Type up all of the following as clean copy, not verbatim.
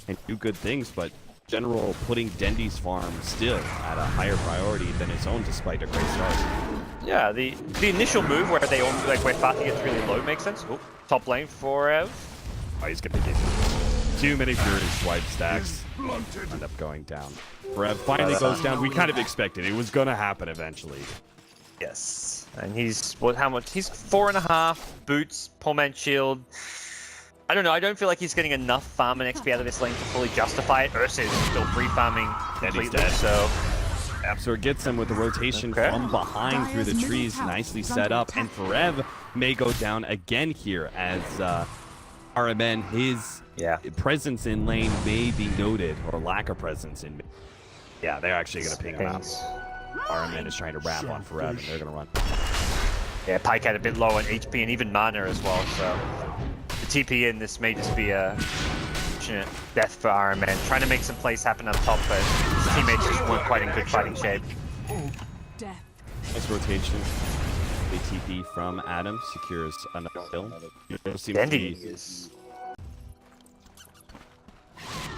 and do good things, but general putting Dendi's farm still at a higher priority than his own, despite a great start. Yeah, the initial move where they all where FATA gets really low makes sense. Ooh, top lane Forev. Oh, he's gonna get too many Fury swipe stacks. End up going down. Forev finally goes down. We kind of expected it was gonna happen eventually. Yes, and he's how much? He's 4.5 boots, poor man shield. I don't know. I don't feel like he's getting enough farm and XP out of this lane to fully justify it. Ursa is still free farming completely, dead. So YapzOr gets him with the rotation from behind through the trees, nicely set up, and Forev may go down again here as RMN, his presence in lane may be noted, or lack of presence in. Yeah, they're actually going to ping him out. RMN is trying to wrap on Forev, and they're going to run. Yeah, Pajkatt a bit low on HP and even mana as well, so the TP in this may just be a fortunate death for RMN. Trying to make some plays happen up top, but his teammates just weren't quite in good fighting shape. Nice rotation. The TP from Adam secures another kill. Dendi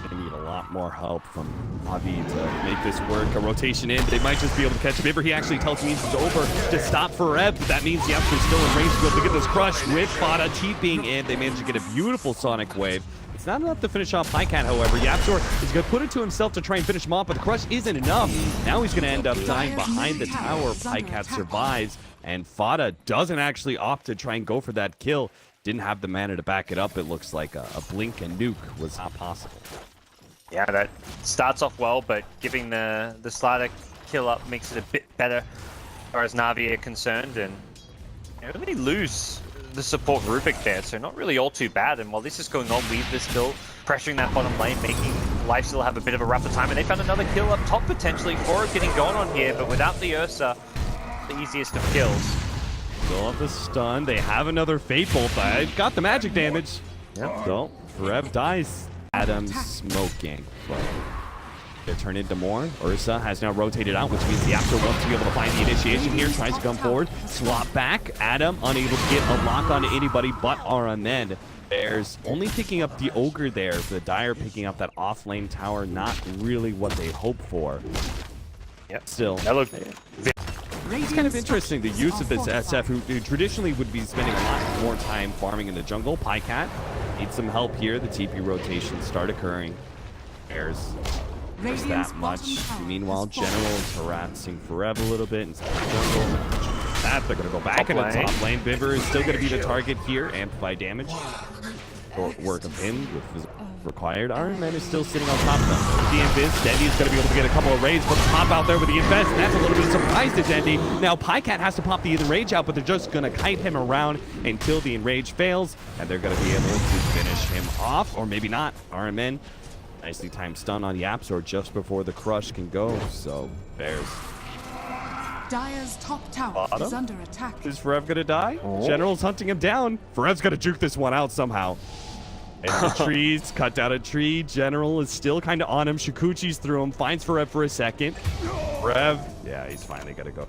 They need a lot more help from Navi to make this work. A rotation in, they might just be able to catch Biver. He actually tells me it's over to stop Forev, but that means YapzOr's still in range to be able to get this crush with FATA TPing in. They manage to get a beautiful Sonic Wave. It's not enough to finish off Pajkatt, however. YapzOr is going to put it to himself to try and finish him off, but the crush isn't enough. Now he's going to end up dying behind the tower. Pajkatt survives, and FATA doesn't actually opt to try and go for that kill. Didn't have the mana to back it up. It looks like a blink and nuke was not possible. Yeah, that starts off well, but giving the Slider kill up makes it a bit better as far as Navi are concerned, and they lose the support Rubik there, so not really all too bad. And while this is going on, Weaver still pressuring that bottom lane, making Life still have a bit of a rougher time, and they found another kill up top potentially. Forev getting going on here, but without the Ursa, the easiest of kills. Still have the stun. They have another Fate Bolt. They've got the magic damage. Yep. So Forev dies. Adam's smoking. They turn into more. Ursa has now rotated out, which means the YapzOr wants to be able to find the initiation here. Tries to come forward. Swap back. Adam unable to get a lock on anybody but RMN. Bears only picking up the Ogre there. The Dire picking up that off-lane tower. Not really what they hoped for. Yep. Still. It's kind of interesting, the use of this SF, who traditionally would be spending a lot more time farming in the jungle. Pajkatt needs some help here. The TP rotations start occurring. There's just that much. Meanwhile, General is harassing Forev a little bit inside the jungle. That they're going to go back into top lane. Biver is still going to be the target here. Amplify damage. Work of him with required. RMN is still sitting on top of them. The Invis, Dendi is going to be able to get a couple of raids, but pop out there with the Invest, and that's a little bit of a surprise to Dendi. Now Pajkatt has to pop the Enrage out, but they're just going to kite him around until the Enrage fails, and they're going to be able to finish him off, or maybe not. RMN, nicely timed stun on YapzOr just before the crush can go, so Bears. Dire's top tower is under attack. Is Forev going to die? General's hunting him down. Forev's going to juke this one out somehow. In the trees, cut down a tree. General is still kind of on him. Shikuchi's through him. Finds Forev for a second. Forev, yeah, he's finally got to go.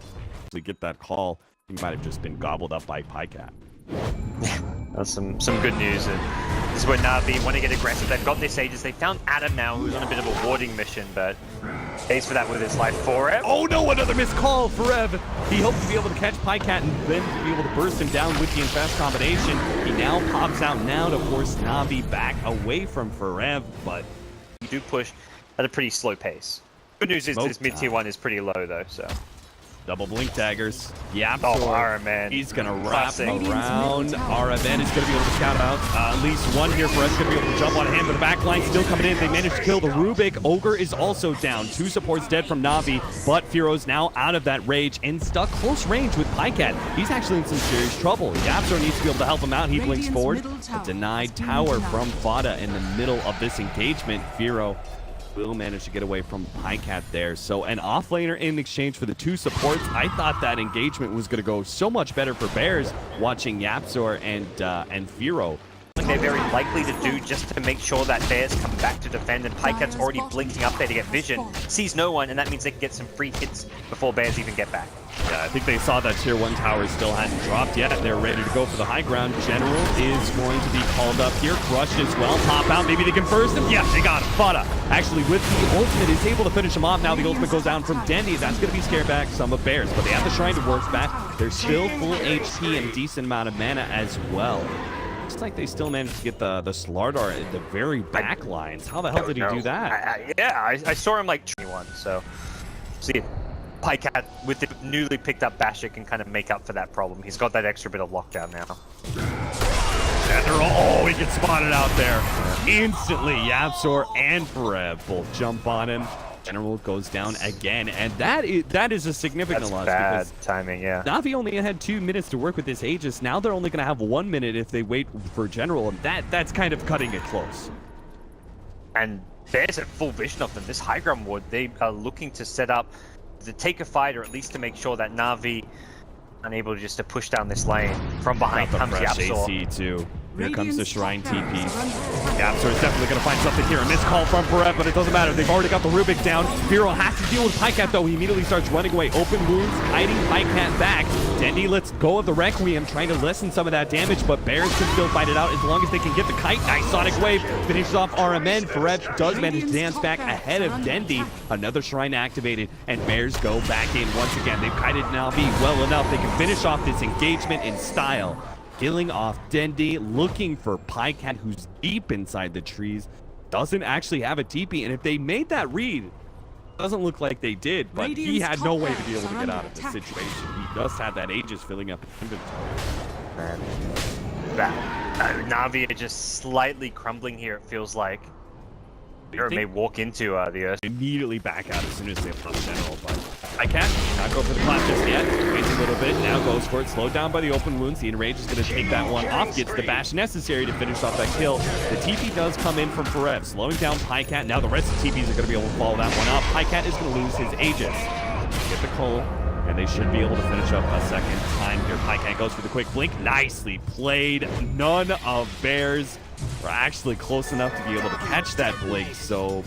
To get that call, he might have just been gobbled up by Pajkatt. That's some good news. And this is where Navi want to get aggressive. They've got their sages. They found Adam now, who's on a bit of a warding mission, but pays for that with his life. Forev. Oh no, another missed call. Forev. He hoped to be able to catch Pajkatt and then to be able to burst him down with the Infest combination. He now pops out now to force Navi back away from Forev, but you do push at a pretty slow pace. Good news is this mid-tier one is pretty low though, so. Double blink daggers. YapzOr. RMN. He's going to wrap around. RMN is going to be able to scout out at least one here. Forev going to be able to jump on him, but the backline still coming in. They managed to kill the Rubik. Ogre is also down. 2 supports dead from Navi, but Feero's now out of that rage and stuck close range with Pajkatt. He's actually in some serious trouble. YapzOr needs to be able to help him out. He blinks forward. A denied tower from FATA in the middle of this engagement. Feero will manage to get away from Pajkatt there. So an offlaner in exchange for the 2 supports. I thought that engagement was going to go so much better for Bears watching YapzOr and Feero. They're very likely to do just to make sure that Bears come back to defend, and Pajkatt's already blinking up there to get vision. Sees no one, and that means they can get some free hits before Bears even get back. Yeah, I think they saw that tier 1 tower still hadn't dropped yet. They're ready to go for the high ground. General is going to be called up here. Crush as well. Pop out. Maybe they can burst him. Yeah, they got him. FATA actually with the ultimate is able to finish him off. Now the ultimate goes down from Dendi. That's going to be scared back some of Bears, but they have the Shrine to work back. They're still full HP and decent amount of mana as well. Looks like they still managed to get the Slardar at the very back lines. How the hell did he do that? I saw him like 21, so see. Pajkatt, with the newly picked up Basher, can kind of make up for that problem. He's got that extra bit of lockdown now. General, oh, he gets spotted out there. Instantly, YapzOr and Forev both jump on him. General goes down again, and that is a significant loss. That's bad timing, yeah. Navi only had 2 minutes to work with this Aegis. Now they're only going to have 1 minute if they wait for General, and that's kind of cutting it close. And Bears at full vision of them. This high ground ward, they are looking to set up to take a fight, or at least to make sure that Navi unable just to push down this lane. From behind comes YapzOr. AC too. Here comes the Shrine TP. YapzOr is definitely going to find something here. A missed call from Forev, but it doesn't matter. They've already got the Rubik down. Feero has to deal with Pajkatt, though. He immediately starts running away. Open wounds, hiding Pajkatt back. Dendi lets go of the Requiem, trying to lessen some of that damage, but Bears can still fight it out as long as they can get the kite. Nice Sonic Wave finishes off RMN. Forev does manage to dance back ahead of Dendi. Another Shrine activated, and Bears go back in once again. They've kited Navi well enough. They can finish off this engagement in style. Killing off Dendi, looking for Pajkatt, who's deep inside the trees. Doesn't actually have a TP, and if they made that read, doesn't look like they did, but he had no way to be able to get out of this situation. He just had that Aegis filling up his inventory. Navi are just slightly crumbling here, it feels like. Feero may walk into the Earth. Immediately back out as soon as they pop General, but Pajkatt not go for the clap just yet. Waits a little bit, now goes for it. Slowed down by the open wounds. The Enrage is going to take that one off. Gets the bash necessary to finish off that kill. The TP does come in from Forev, slowing down Pajkatt. Now the rest of the TPs are going to be able to follow that one up. Pajkatt is going to lose his Aegis. Get the Cole, and they should be able to finish up a second time here. Pajkatt goes for the quick blink. Nicely played. None of Bears were actually close enough to be able to catch that blink, so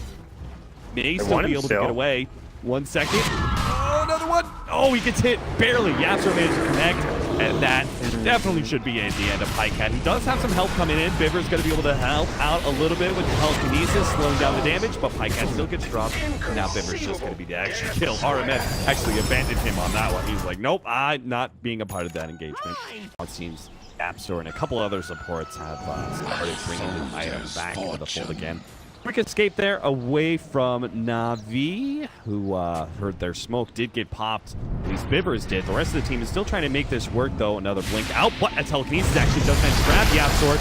may still be able to get away. 1 second. Oh, another one. Oh, he gets hit barely. YapzOr managed to connect, and that definitely should be at the end of Pajkatt. He does have some help coming in. Biver's going to be able to help out a little bit with the telekinesis, slowing down the damage, but Pajkatt still gets dropped. And now Biver's just going to be the action kill. RMN actually abandoned him on that one. He's like, nope, I'm not being a part of that engagement. It seems YapzOr and a couple other supports have started bringing the item back into the fold again. Quick escape there away from Navi, who heard their smoke, did get popped. At least Bivers did. The rest of the team is still trying to make this work, though. Another blink out, but a telekinesis actually does manage to grab YapzOr.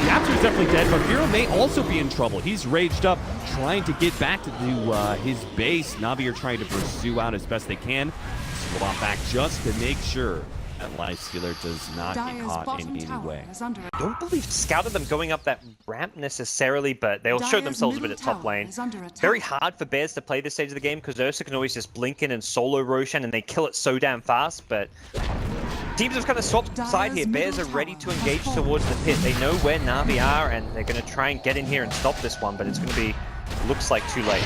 YapzOr's definitely dead, but Feero may also be in trouble. He's raged up, trying to get back to his base. Navi are trying to pursue out as best they can. Swap back just to make sure that Lifestealer does not get caught in any way. I don't believe scouted them going up that ramp necessarily, but they'll show themselves a bit at top lane. Very hard for Bears to play this stage of the game because Ursa can always just blink in and solo Roshan, and they kill it so damn fast, but teams have kind of swapped side here. Bears are ready to engage towards the pit. They know where Navi are, and they're going to try and get in here and stop this one, but it's going to be, looks like too late.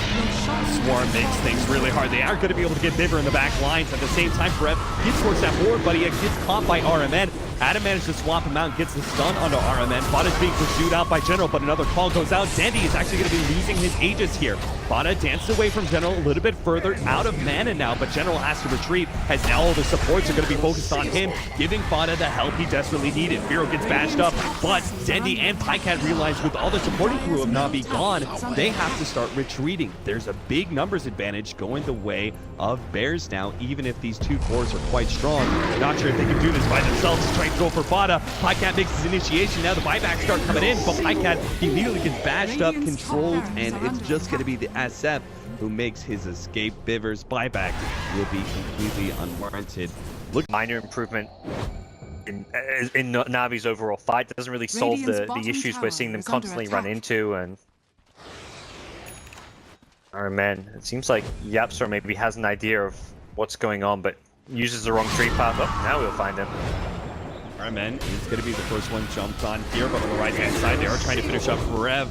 Swarm makes things really hard. They aren't going to be able to get Biver in the back lines. At the same time, Forev gets towards that board, but he gets caught by RMN. Adam managed to swap him out and gets the stun onto RMN. FATA's being pursued out by General, but another call goes out. Dendi is actually going to be losing his Aegis here. FATA dances away from General a little bit further out of mana now, but General has to retreat as now all the supports are going to be focused on him, giving FATA the help he desperately needed. Feero gets bashed up, but Dendi and Pajkatt realize with all the supporting crew of Navi gone, they have to start retreating. There's a big numbers advantage going the way of Bears now, even if these two cores are quite strong. Not sure if they can do this by themselves. Trying to go for FATA. Pajkatt makes his initiation. Now the buybacks start coming in, but Pajkatt immediately gets bashed up, controlled, and it's just going to be the SF who makes his escape. Biver's buyback will be completely unwarranted. Look, minor improvement in Navi's overall fight. Doesn't really solve the issues we're seeing them constantly run into, and oh man, it seems like YapzOr maybe has an idea of what's going on, but uses the wrong tree path. Oh, now we'll find him. RMN is going to be the first one jumped on here, but on the right-hand side, they are trying to finish up Forev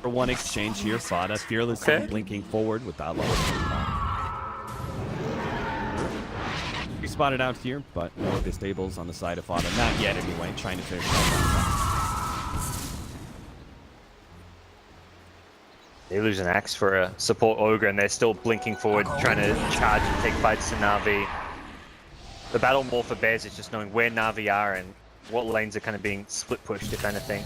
for one exchange here. FATA fearlessly blinking forward with that level. spotted out here, but no disables on the side of FATA. Not yet, anyway. Trying to finish off. They lose an axe for a support ogre, and they're still blinking forward, trying to charge and take fights to Na'Vi. The battle more for Bears is just knowing where Na'Vi are and what lanes are kind of being split pushed, if anything.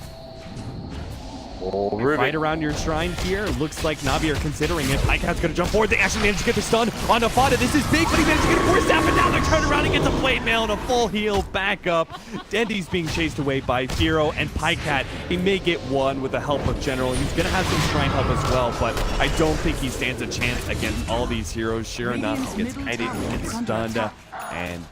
Right around your shrine here. Looks like Na'Vi are considering it. Pajkatt's going to jump forward. They actually managed to get the stun onto FATA. This is big, but he managed to get a force down, but now they're turning around and gets a blade mail and a full heal back up. Dendi's being chased away by Feero and Pajkatt. He may get one with the help of General. He's going to have some shrine help as well, but I don't think he stands a chance against all these heroes. Sure enough, he gets kited and gets stunned. And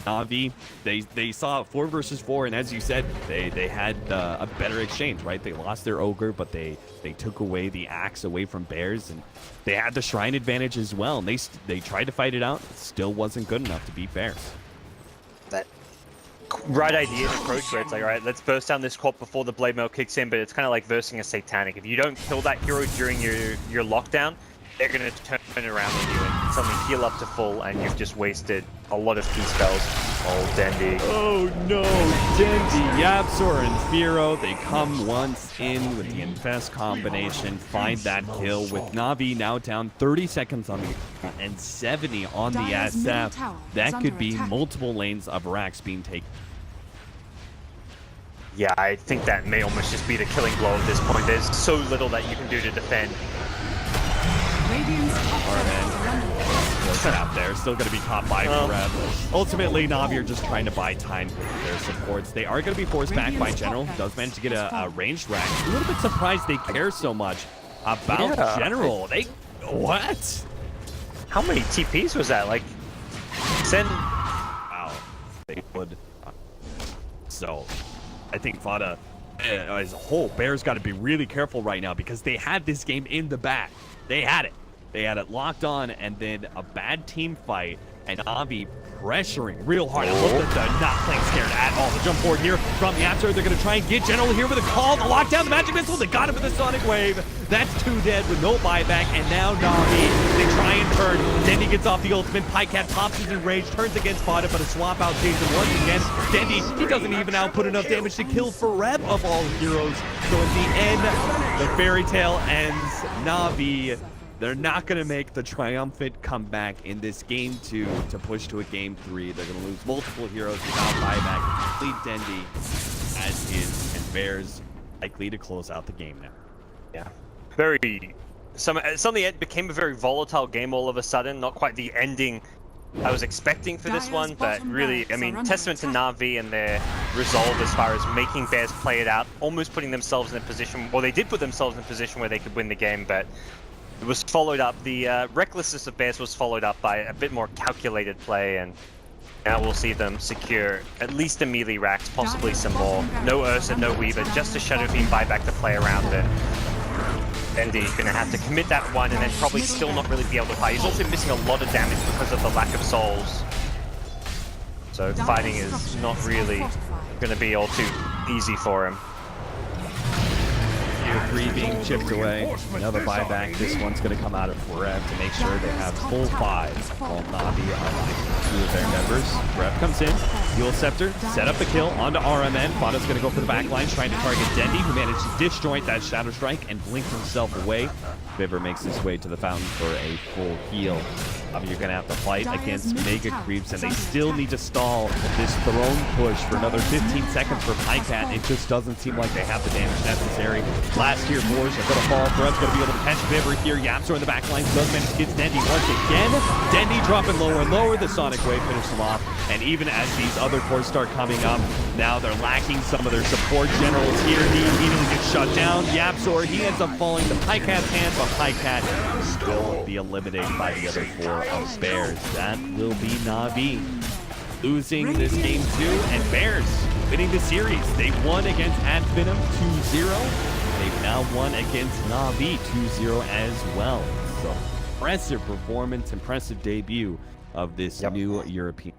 Na'Vi, they saw 4 versus 4, and as you said, they had a better exchange, right? They lost their ogre, but they took away the axe away from Bears, and they had the shrine advantage as well. And they tried to fight it out. It still wasn't good enough to beat Bears. That right idea and approach where it's like, all right, let's burst down this corp before the blade mail kicks in, but it's kind of like versing a satanic. If you don't kill that hero during your lockdown, they're going to turn around on you and suddenly heal up to full, and you've just wasted a lot of key spells. Oh, Dendi. Oh no, Dendi, YapzOr, and Feero, they come once in with the Infest combination, find that kill with Na'Vi now down 30 seconds on the and 70 on the SF. That could be multiple lanes of racks being taken. Yeah, I think that may almost just be the killing blow at this point. There's so little that you can do to defend. Out there, still going to be caught by Forev. Ultimately, Na'Vi are just trying to buy time with their supports. They are going to be forced back by General. Does manage to get a ranged rack. A little bit surprised they care so much about General. What? How many TPs was that? Like, send. Wow, they would. So, I think FATA as a whole, Bears got to be really careful right now because they had this game in the bag. They had it. They had it locked on, and then a bad team fight, and Na'Vi pressuring real hard. I love that they're not playing scared at all. The jump forward here from YapzOr. They're going to try and get General here with a call. The lockdown, the magic missile. They got him with the sonic wave. That's 2 dead with no buyback, and now Na'Vi, they try and turn. Dendi gets off the ultimate. Pajkatt pops his enrage, turns against FATA, but a swap out saves him once again. Dendi, he doesn't even output enough damage to kill Forev of all heroes. So at the end, the fairy tale ends. Na'Vi, they're not going to make the triumphant comeback in this game 2 to push to a game 3. They're going to lose multiple heroes without buyback. Complete Dendi as is, and Bears likely to close out the game now. Yeah. Suddenly it became a very volatile game all of a sudden. Not quite the ending I was expecting for this one, but really, I mean, testament to Na'Vi and their resolve as far as making Bears play it out, almost putting themselves in a position, well, they did put themselves in a position where they could win the game, but it was followed up, the recklessness of Bears was followed up by a bit more calculated play, and now we'll see them secure at least a melee racks, possibly some more. No Ursa, no Weaver, just a Shadow Fiend buyback to play around it. Dendi going to have to commit that one and then probably still not really be able to fight. He's also missing a lot of damage because of the lack of souls. So fighting is not really going to be all too easy for him. 3 being chipped away. Another buyback. This one's going to come out of Forev to make sure they have full 5 while Na'Vi are 2 of their members. Forev comes in, Heal Scepter, set up the kill onto RMN. FATA's going to go for the back line, trying to target Dendi, who managed to disjoint that Shadow Strike and blink himself away. Biver makes his way to the fountain for a full heal. You're going to have to fight against Mega Creeps, and they still need to stall this throne push for another 15 seconds for Pajkatt. It just doesn't seem like they have the damage necessary. Last tier 4s are going to fall. Forev's going to be able to catch Biver here. YapzOr in the back line does manage to get Dendi once again. Dendi dropping lower and lower. The Sonic Wave finishes them off. And even as these other cores start coming up, now they're lacking some of their support generals here. He immediately gets shut down. YapzOr, he ends up falling to Pajkatt's hands, but Pajkatt will be eliminated by the other 4 of Bears. That will be Na'Vi losing this game 2, and Bears winning the series. They won against Advenom 2-0. They've now won against Na'Vi 2-0 as well. So impressive performance, impressive debut of this new European